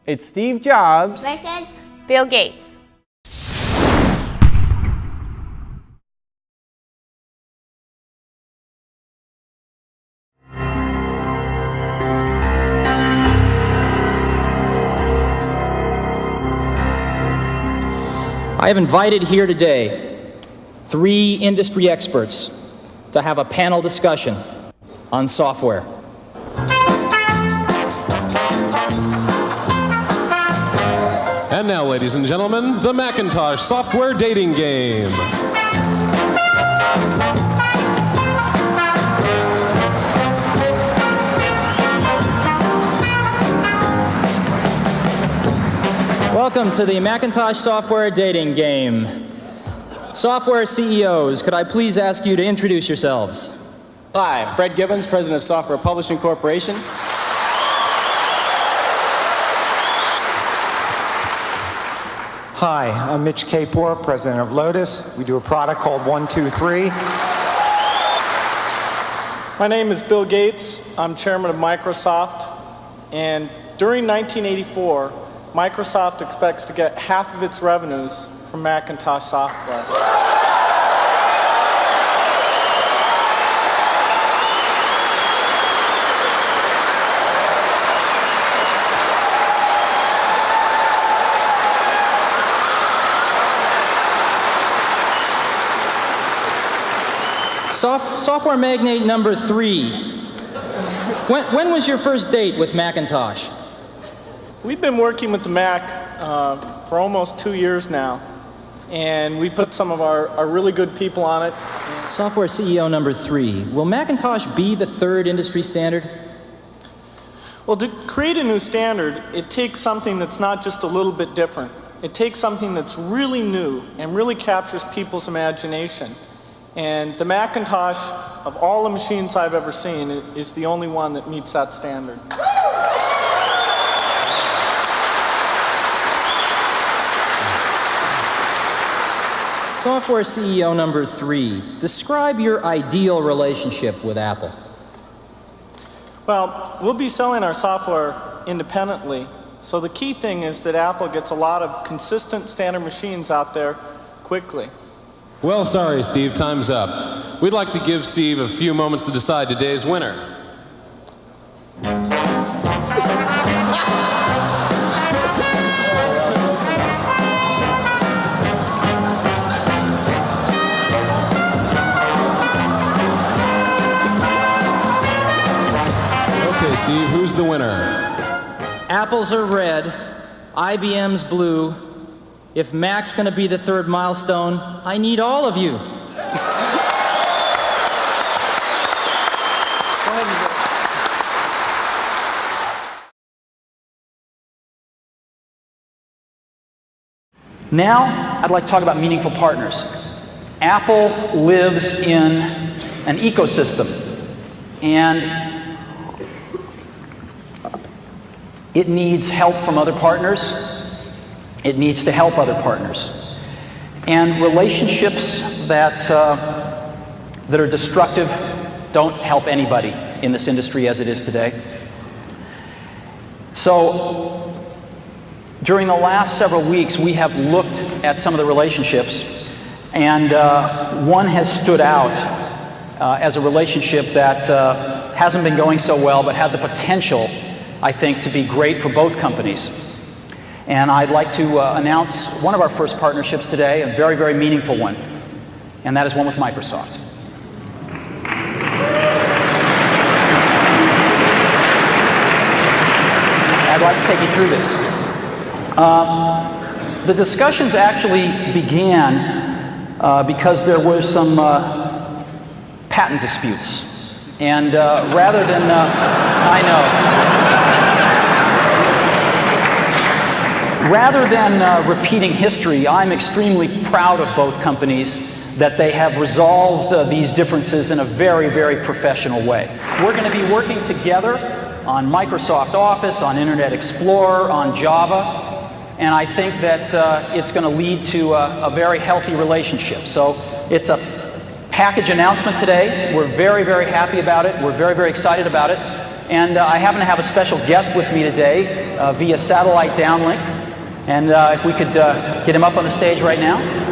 It's Steve Jobs versus Bill Gates. I have invited here today 3 industry experts to have a panel discussion on software. And now, ladies and gentlemen, the Macintosh software dating game. Welcome to the Macintosh software dating game. Software CEOs, could I please ask you to introduce yourselves? Hi, I'm Fred Gibbons, President of Software Publishing Corporation. Hi, I'm Mitch Kapor, President of Lotus. We do a product called 123. My name is Bill Gates. I'm Chairman of Microsoft. And during 1984, Microsoft expects to get half of its revenues from Macintosh software. Software magnate number 3. When was your first date with Macintosh? We've been working with the Mac for almost 2 years now, and we put some of our really good people on it. Software CEO number 3. Will Macintosh be the 3rd industry standard? Well, to create a new standard, it takes something that's not just a little bit different. It takes something that's really new and really captures people's imagination. And the Macintosh, of all the machines I've ever seen, is the only one that meets that standard. Software CEO number 3. Describe your ideal relationship with Apple. Well, we'll be selling our software independently. So the key thing is that Apple gets a lot of consistent standard machines out there quickly. Well, sorry, Steve, time's up. We'd like to give Steve a few moments to decide today's winner. Okay, Steve, who's the winner? Apple's are red, IBM's blue. If Mac's going to be the 3rd milestone, I need all of you. Now, I'd like to talk about meaningful partners. Apple lives in an ecosystem, and it needs help from other partners. It needs to help other partners. And relationships that are destructive don't help anybody in this industry as it is today. So, during the last several weeks, we have looked at some of the relationships, and one has stood out as a relationship that hasn't been going so well, but had the potential, I think, to be great for both companies. And I'd like to announce one of our first partnerships today, a very, very meaningful one, and that is one with Microsoft. I'd like to take you through this. The discussions actually began because there were some patent disputes. And rather than, I know. Rather than repeating history, I'm extremely proud of both companies that they have resolved these differences in a very, very professional way. We're going to be working together on Microsoft Office, on Internet Explorer, on Java, and I think that it's going to lead to a very healthy relationship. So it's a package announcement today. We're very, very happy about it. We're very, very excited about it. And I happen to have a special guest with me today via satellite downlink. And if we could get him up on the stage right now.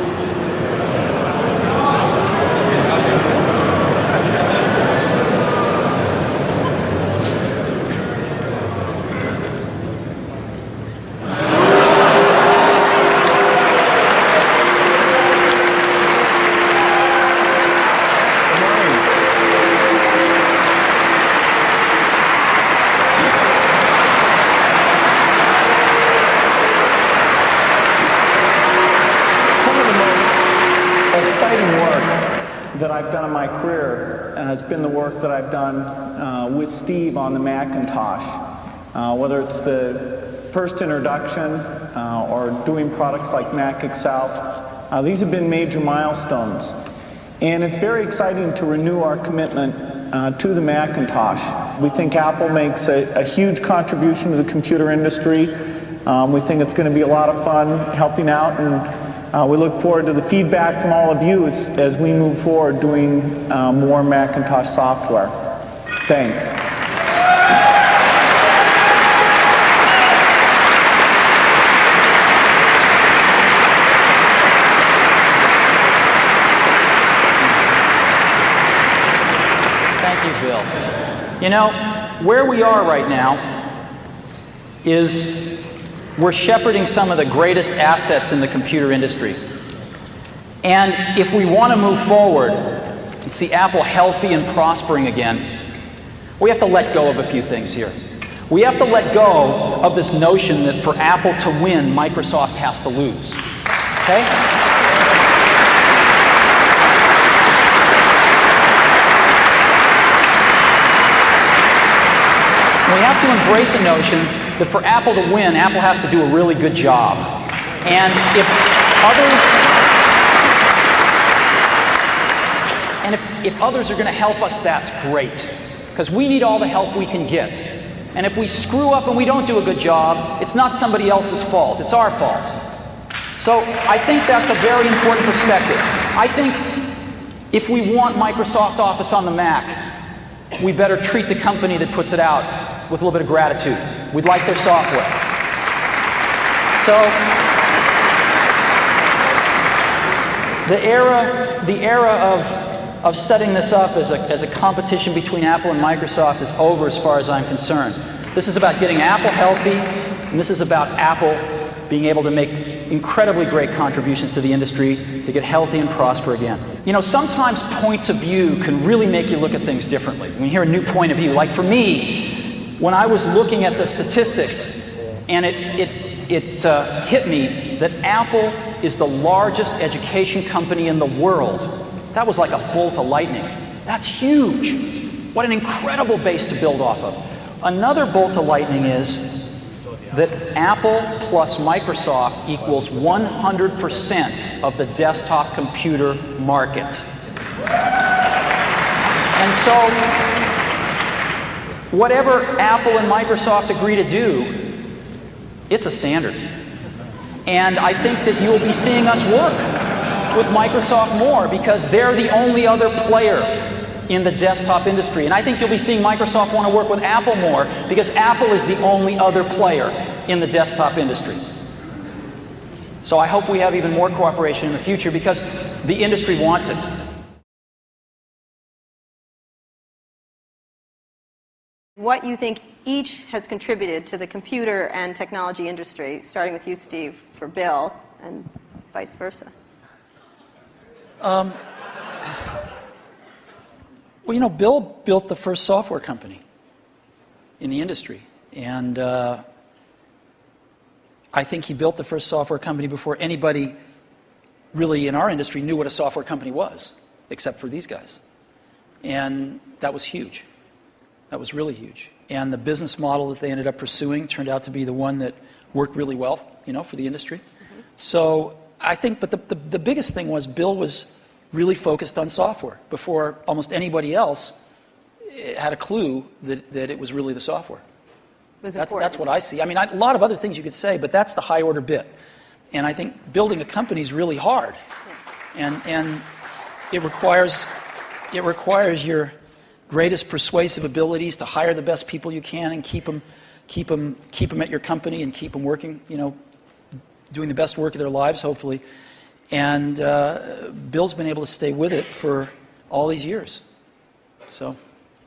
Exciting work that I've done in my career has been the work that I've done with Steve on the Macintosh. Whether it's the first introduction or doing products like Mac Excel, these have been major milestones. And it's very exciting to renew our commitment to the Macintosh. We think Apple makes a huge contribution to the computer industry. We think it's going to be a lot of fun helping out, and we look forward to the feedback from all of you as we move forward doing more Macintosh software. Thanks. Thank you, Bill. You know, where we are right now is we're shepherding some of the greatest assets in the computer industry. And if we want to move forward and see Apple healthy and prospering again, we have to let go of a few things here. We have to let go of this notion that for Apple to win, Microsoft has to lose. Okay? We have to embrace a notion that for Apple to win, Apple has to do a really good job. And if others are going to help us, that's great. Because we need all the help we can get. And if we screw up and we don't do a good job, it's not somebody else's fault, it's our fault. So I think that's a very important perspective. I think if we want Microsoft Office on the Mac, we better treat the company that puts it out with a little bit of gratitude. We'd like their software. So the era of setting this up as a competition between Apple and Microsoft is over as far as I'm concerned. This is about getting Apple healthy, and this is about Apple being able to make incredibly great contributions to the industry to get healthy and prosper again. You know, sometimes points of view can really make you look at things differently. When you hear a new point of view, like for me, when I was looking at the statistics, and it hit me that Apple is the largest education company in the world. That was like a bolt of lightning. That's huge. What an incredible base to build off of. Another bolt of lightning is that Apple plus Microsoft equals 100% of the desktop computer market. And so, whatever Apple and Microsoft agree to do, it's a standard. And I think that you will be seeing us work with Microsoft more because they're the only other player in the desktop industry. And I think you'll be seeing Microsoft want to work with Apple more because Apple is the only other player in the desktop industry. So I hope we have even more cooperation in the future because the industry wants it. What you think each has contributed to the computer and technology industry, starting with you, Steve, for Bill, and vice versa. Well, you know, Bill built the first software company in the industry. And I think he built the first software company before anybody really in our industry knew what a software company was, except for these guys. And that was huge. That was really huge. And the business model that they ended up pursuing turned out to be the one that worked really well, you know, for the industry. Mm-hmm. So I think, but the biggest thing was Bill was really focused on software before almost anybody else had a clue that it was really the software. That's what I see. I mean, a lot of other things you could say, but that's the high order bit. And I think building a company is really hard. Yeah. And it requires your greatest persuasive abilities to hire the best people you can and keep them at your company and keep them working, doing the best work of their lives, hopefully. And Bill's been able to stay with it for all these years. So,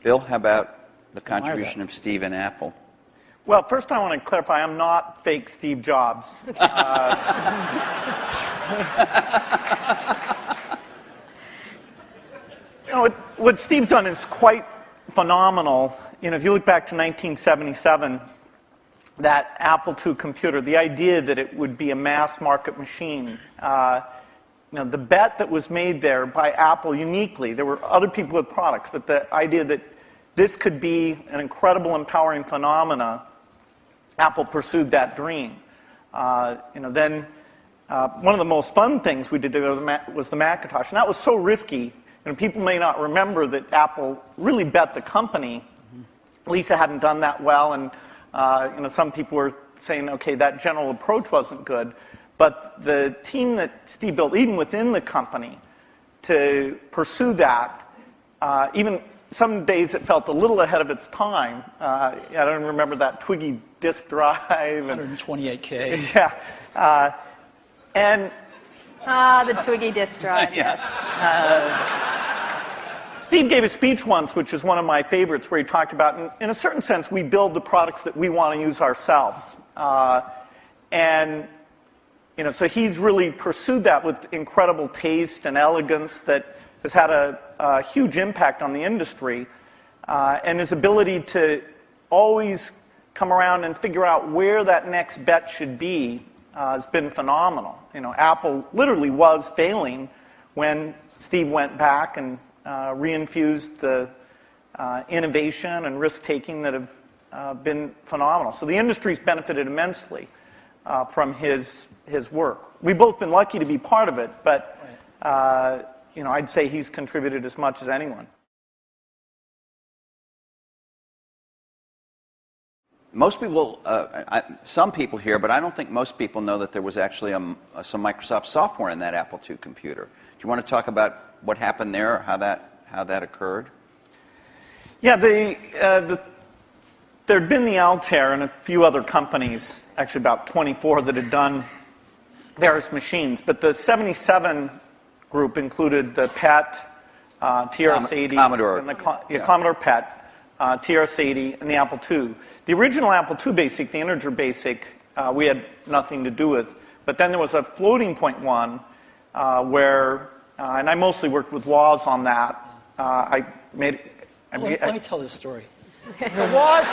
Bill, how about the contribution of Steve and Apple? Well, first I want to clarify, I'm not fake Steve Jobs. What Steve's done is quite phenomenal. If you look back to 1977, that Apple II computer, the idea that it would be a mass market machine, the bet that was made there by Apple uniquely, there were other people with products, but the idea that this could be an incredible, empowering phenomena, Apple pursued that dream. Then one of the most fun things we did was the Macintosh, and that was so risky. People may not remember that Apple really bet the company. Lisa hadn't done that well, and some people were saying, okay, that general approach wasn't good. But the team that Steve built, even within the company, to pursue that, even some days it felt a little ahead of its time. I don't remember that Twiggy disk drive. 128K. Yeah. The Twiggy disk drive, yes. Steve gave a speech once, which is one of my favorites, where he talked about, in a certain sense, we build the products that we want to use ourselves. So he's really pursued that with incredible taste and elegance that has had a huge impact on the industry. And his ability to always come around and figure out where that next bet should be has been phenomenal. Apple literally was failing when Steve went back and reinfused the innovation and risk-taking that have been phenomenal. So the industry's benefited immensely from his work. We've both been lucky to be part of it, but I'd say he's contributed as much as anyone. Most people, some people here, but I don't think most people know that there was actually some Microsoft software in that Apple II computer. Do you want to talk about what happened there, or how that occurred? Yeah, there'd been the Altair and a few other companies, actually about 24, that had done various machines. But the 77 group included the PET, TRS-80, Commodore. and Commodore PET, TRS-80, and the Apple II. The original Apple II BASIC, the integer BASIC, we had nothing to do with. But then there was a floating point one where, and I mostly worked with Woz on that. Let me tell this story. So Woz,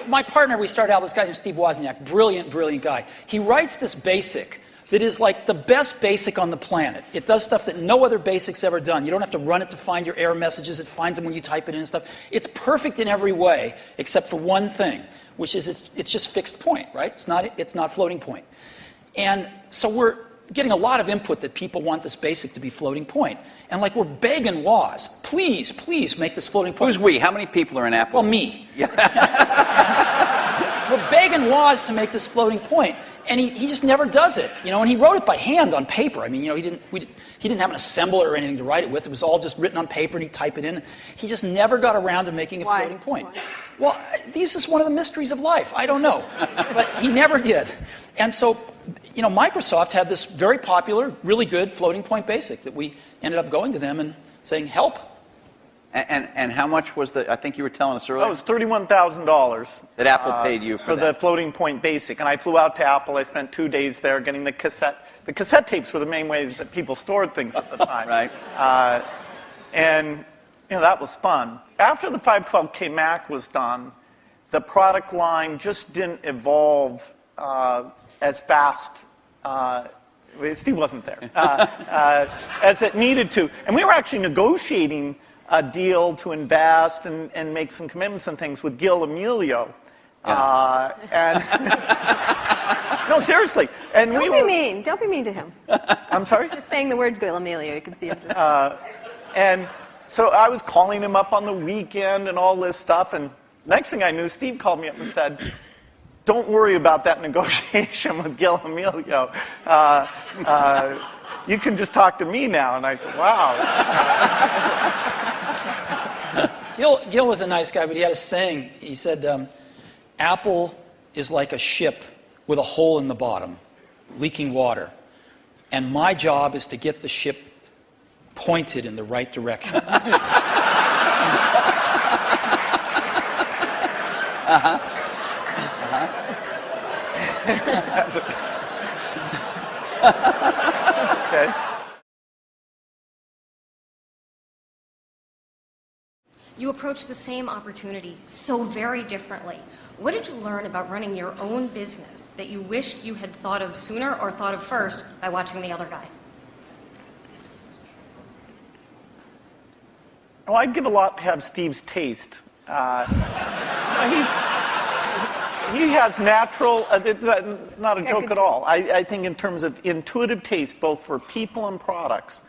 my partner, we started out with this guy named Steve Wozniak, brilliant guy. He writes this BASIC that is like the best BASIC on the planet. It does stuff that no other BASIC's ever done. You don't have to run it to find your error messages. It finds them when you type it in and stuff. It's perfect in every way, except for one thing, which is it's just fixed point, right? It's not floating point. And so we're getting a lot of input that people want this BASIC to be floating point. And we're begging Woz, please make this floating point. Who's we? How many people are in Apple? Well, me. Yeah. We're begging Woz to make this floating point. And he just never does it, and he wrote it by hand on paper. I mean, he didn't have an assembler or anything to write it with. It was all just written on paper, and he'd type it in. He just never got around to making a floating point. Why? Well, this is one of the mysteries of life. I don't know, but he never did. And so, Microsoft had this very popular, really good floating point BASIC that we ended up going to them and saying, help. And how much was I think you were telling us earlier? That was $31,000. That Apple paid you for that. The floating point BASIC. And I flew out to Apple. I spent 2 days there getting the cassette. The cassette tapes were the main ways that people stored things at the time. Right. And that was fun. After the 512K Mac was done, the product line just didn't evolve as fast. Steve wasn't there. As it needed to. And we were actually negotiating a deal to invest and make some commitments and things with Gil Amelio. Yeah. No, seriously. And Don't be mean. Don't be mean to him. I'm sorry? Just saying the word Gil Amelio. You can see him just... And so I was calling him up on the weekend and all this stuff. And next thing I knew, Steve called me up and said, don't worry about that negotiation with Gil Amelio. you can just talk to me now. And I said, wow. Gil was a nice guy, but he had a saying. He said, Apple is like a ship with a hole in the bottom, leaking water. And my job is to get the ship pointed in the right direction. Okay. You approach the same opportunity so very differently. What did you learn about running your own business that you wished you had thought of sooner or thought of first by watching the other guy? Well, I'd give a lot to have Steve's taste. He has natural, not a joke at all. I think in terms of intuitive taste, both for people and products.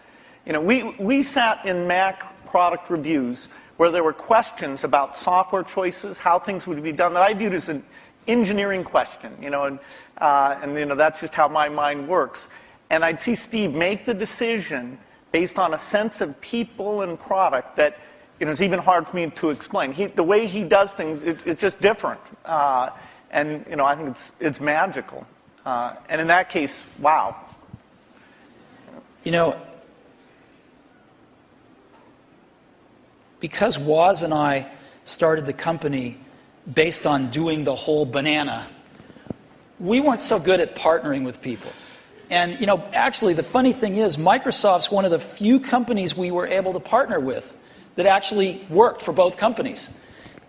You know, we sat in Mac product reviews where there were questions about software choices, how things would be done, that I viewed as an engineering question, you know, and you know, that's just how my mind works. And I'd see Steve make the decision based on a sense of people and product that, you know, it's even hard for me to explain. The way he does things, it's just different. And, you know, I think it's magical. And in that case, wow. You know, because Woz and I started the company based on doing the whole banana, we weren't so good at partnering with people. And, you know, actually, the funny thing is, Microsoft's one of the few companies we were able to partner with that actually worked for both companies.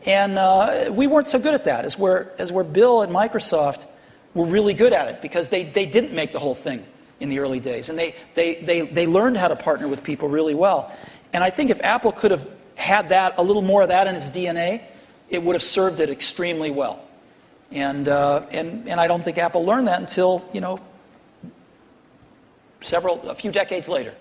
And we weren't so good at that, as where Bill at Microsoft were really good at it, because they didn't make the whole thing in the early days. And they learned how to partner with people really well. And I think if Apple could have had that, a little more of that in its DNA, it would have served it extremely well. And I don't think Apple learned that until, you know, a few decades later.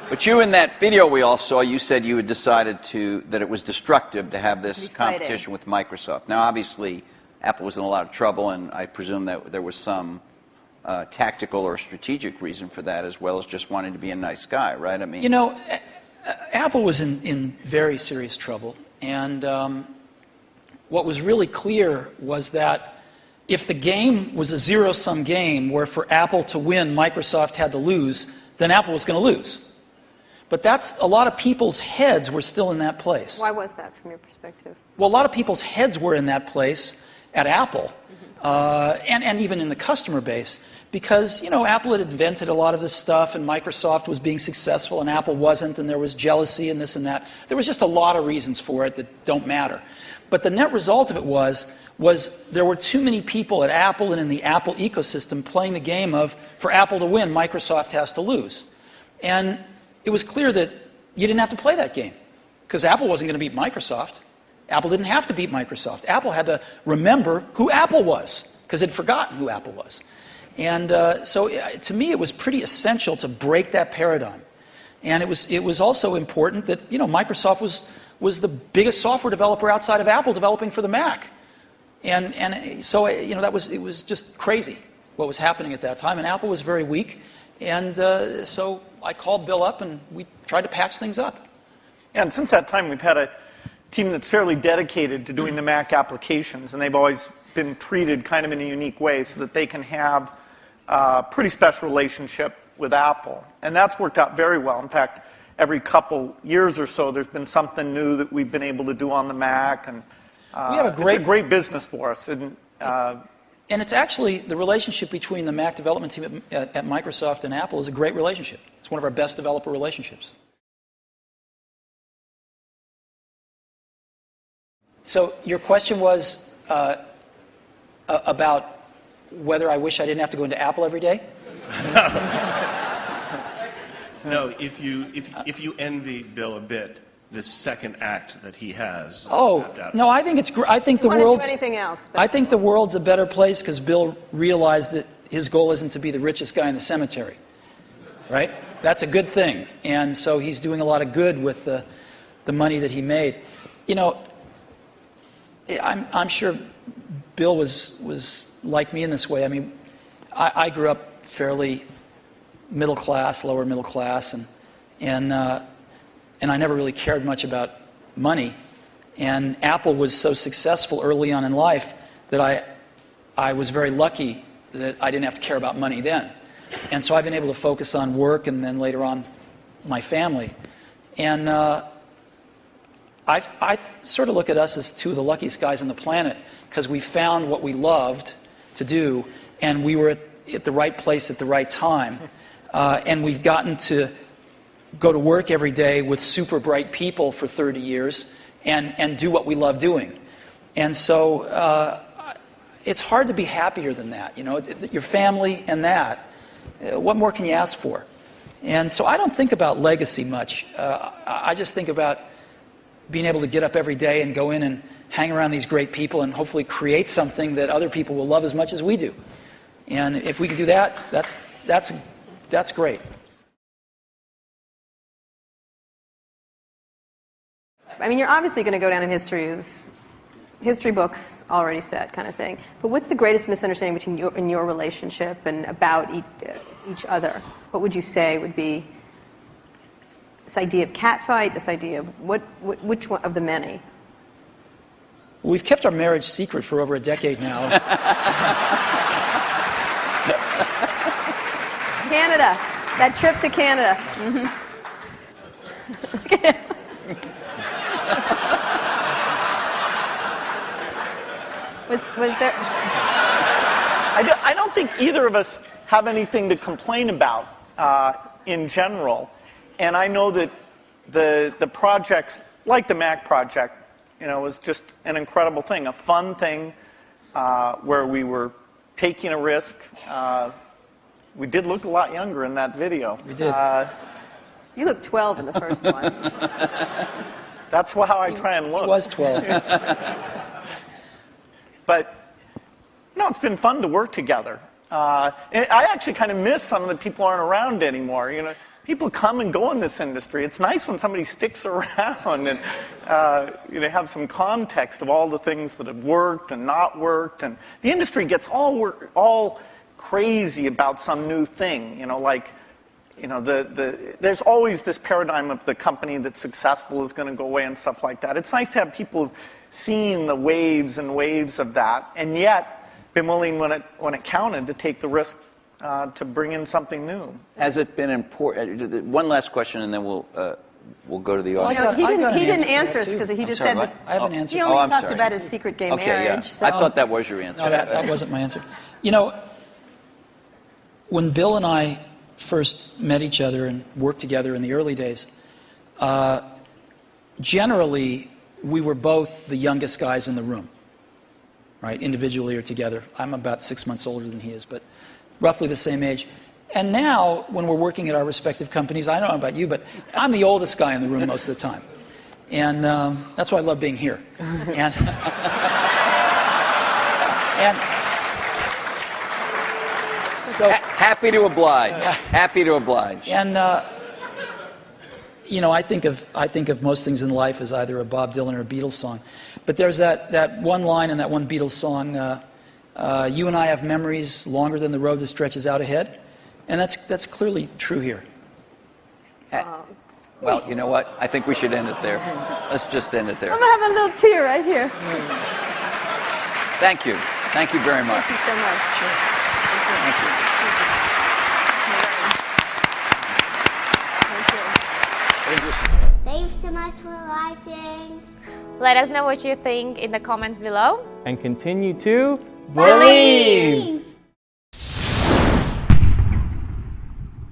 But you, in that video we all saw, you said you had decided that it was destructive to have this competition with Microsoft. Now, obviously, Apple was in a lot of trouble, and I presume that there was some tactical or strategic reason for that, as well as just wanting to be a nice guy, right? I mean, you know, Apple was in very serious trouble, and what was really clear was that if the game was a zero-sum game where for Apple to win, Microsoft had to lose, then Apple was going to lose. But a lot of people's heads were still in that place. Why was that from your perspective? Well, a lot of people's heads were in that place at Apple, and even in the customer base, because, you know, Apple had invented a lot of this stuff, and Microsoft was being successful, and Apple wasn't, and there was jealousy and this and that. There was just a lot of reasons for it that don't matter. But the net result of it was there were too many people at Apple and in the Apple ecosystem playing the game of, for Apple to win, Microsoft has to lose. And it was clear that you didn't have to play that game, because Apple wasn't going to beat Microsoft. Apple didn't have to beat Microsoft. Apple had to remember who Apple was, because it had forgotten who Apple was. And so to me, it was pretty essential to break that paradigm. And it was also important that, you know, Microsoft was the biggest software developer outside of Apple developing for the Mac. And so, you know, it was just crazy what was happening at that time. And Apple was very weak. And so I called Bill up, and we tried to patch things up. Yeah, and since that time, we've had a team that's fairly dedicated to doing the Mac applications, and they've always been treated kind of in a unique way so that they can have a pretty special relationship with Apple. And that's worked out very well. In fact, every couple years or so, there's been something new that we've been able to do on the Mac, and we have it's a great business for us. And it's actually, the relationship between the Mac development team at Microsoft and Apple is a great relationship. It's one of our best developer relationships. So your question was about whether I wish I didn't have to go into Apple every day? No, if you envy Bill a bit, this second act that he has. Oh, no, I think it's I think the world's anything else. I think the world's a better place because Bill realized that his goal isn't to be the richest guy in the cemetery. Right? That's a good thing. And so he's doing a lot of good with the money that he made. You know, I'm sure Bill was like me in this way. I mean, I grew up fairly middle class, lower middle class, and I never really cared much about money. And Apple was so successful early on in life that I was very lucky that I didn't have to care about money then. And so I've been able to focus on work and then later on my family. And I sort of look at us as two of the luckiest guys on the planet because we found what we loved to do and we were at the right place at the right time. And we've gotten to go to work every day with super bright people for 30 years and do what we love doing. And so it's hard to be happier than that. You know, your family and that. What more can you ask for? And so I don't think about legacy much. I just think about being able to get up every day and go in and hang around these great people and hopefully create something that other people will love as much as we do. And if we can do that, that's great. I mean, you're obviously going to go down in history as history books already set kind of thing. But what's the greatest misunderstanding between you and your relationship and about each other? What would you say would be this idea of catfight, this idea of which one of the many? We've kept our marriage secret for over a decade now. Canada. That trip to Canada. Mm-hmm. Was there... I don't think either of us have anything to complain about in general. And I know that the projects, like the Mac project, you know, was just an incredible thing, a fun thing where we were taking a risk. We did look a lot younger in that video. We did. You looked 12 in the first one. That's how I try and look. He was 12. But, no, it's been fun to work together. And I actually kind of miss some of the people aren't around anymore. You know, people come and go in this industry. It's nice when somebody sticks around and you know, have some context of all the things that have worked and not worked. And the industry gets all crazy about some new thing. You know, like, you know, there's always this paradigm of the company that's successful is going to go away and stuff like that. It's nice to have people seeing the waves and waves of that, and yet been willing, when it counted, to take the risk to bring in something new. Has it been important? One last question, and then we'll go to the audience. He didn't answer us because he just said this. I have an answer. He only talked about his secret gay marriage. Yeah. So. I thought that was your answer. No, that wasn't my answer. You know, when Bill and I first met each other and worked together in the early days, generally we were both the youngest guys in the room, right, individually or together. I'm about 6 months older than he is, but roughly the same age. And now, when we're working at our respective companies, I don't know about you, but I'm the oldest guy in the room most of the time. And that's why I love being here. And so happy to oblige. Happy to oblige. And you know, I think of most things in life as either a Bob Dylan or a Beatles song. But there's that one line in that one Beatles song, you and I have memories longer than the road that stretches out ahead. And that's clearly true here. Well, you know what? I think we should end it there. Let's just end it there. I'm going to have a little tear right here. Thank you. Thank you very much. Thank you so much. Sure. Thank you. Thanks so much for watching. Let us know what you think in the comments below. And continue to believe.